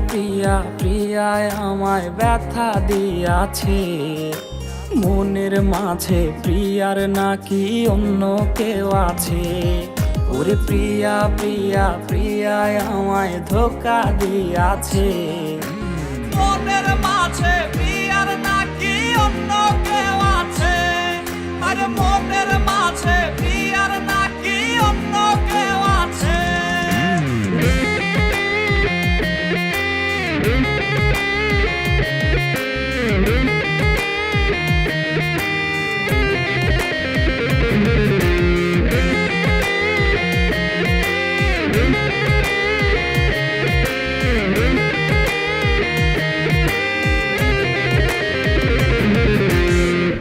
প্রিয়া প্রিয়ায় আমায় ব্যথা দিয়াছে, মনের মাঝে প্রিয়ার নাকি অন্য কেউ আছে। ওরে প্রিয়া প্রিয়া প্রিয়ায় আমায় ধোঁকা দিয়াছে, মনের মাঝে প্রিয়ার নাকি অন্য কেউ আছে। আরে মনের মাঝে প্রিয়ার নাকি অন্য কেউ আছে।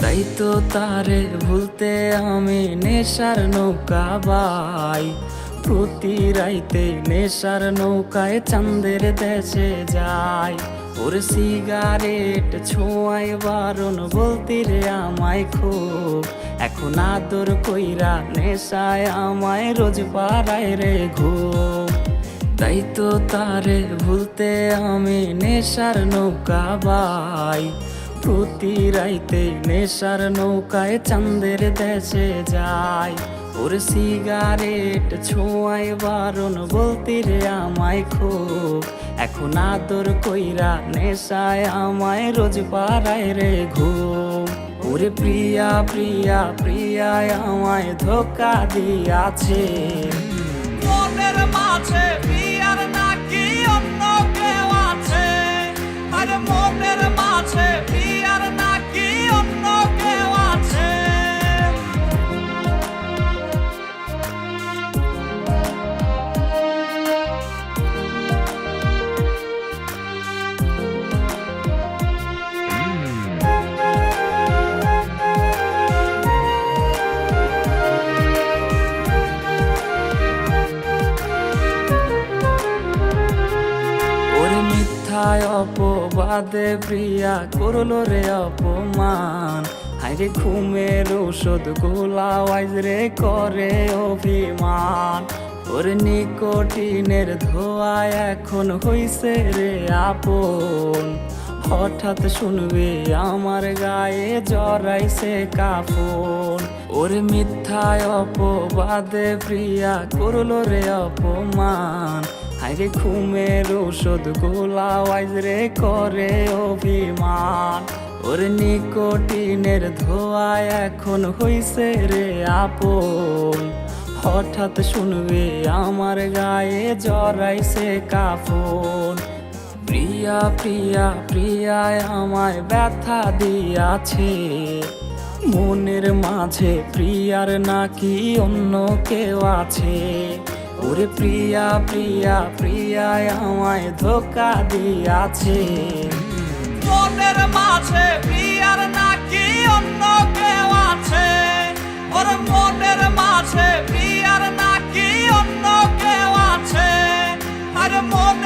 তাই তো তারে ভুলতে আমি নেশার নৌকা বাই, প্রতি রাইতে নেশার নৌকায় চাঁদের দেশে যাই। ওর সিগারেট ছোঁয়াই বারণ বলতি রে আমায় খুব, এখন আদর কইরা নেশায় আমায় রোজ পাড়ায় রে ঘুম। তাই তো তারে ভুলতে আমি নেশার নৌকা বাই, প্রতি রাইতে নেশার নৌকায় চাঁদের দেশে যাই। ওর সিগারেট ছোঁয়াই বারণ বলতি রে আমায় খুব, এখন আদর কইরা নেশায় আমায় রোজ পাড়ায় রে ঘুম। ওরে প্রিয়া প্রিয়া প্রিয়ায় আমায় ধোঁকা দিয়াছে, মনের মাঝে প্রিয়ার নাকি অন্য কেউ আছে। আরে মনের মাঝে প্রিয়ার নাকি অন্য কেউ আছে। মিথ্যায় অপবাদে প্রিয়া করলো রে অপমান, হাইরে ঘুমের ঔষধ গোলাওয়াইজ রে করে অভিমান। ওর নিকোটিনের ধোঁয়ায় এখন হইছে রে আপন, হঠাৎ শুনবে আমার গায়ে জড়াইছে কাফন। ওর মিথ্যায় অপবাদে প্রিয়া করলো রে অপমান, হাইরে ঘুমের ঔষধ গোলাওয়াইজ রে করে অভিমান। ওর নিকোটিনের ধোঁয়ায় এখন হইছে রে আপন, হঠাৎ শুনবে আমার গায়ে জড়াইছে কাফন। প্রিয়া প্রিয়া প্রিয়ায় আমায় ব্যথা দিয়াছে, মনের মাঝে প্রিয়ার নাকি অন্য কেউ আছে। ওরে প্রিয়া প্রিয়া প্রিয়ায় আমায় ধোঁকা দিয়াছে, মনের মাঝে প্রিয়ার নাকি অন্য কেউ আছে। ওর মনের মাঝে প্রিয়ার নাকি অন্য কেউ আছে। আরে মনের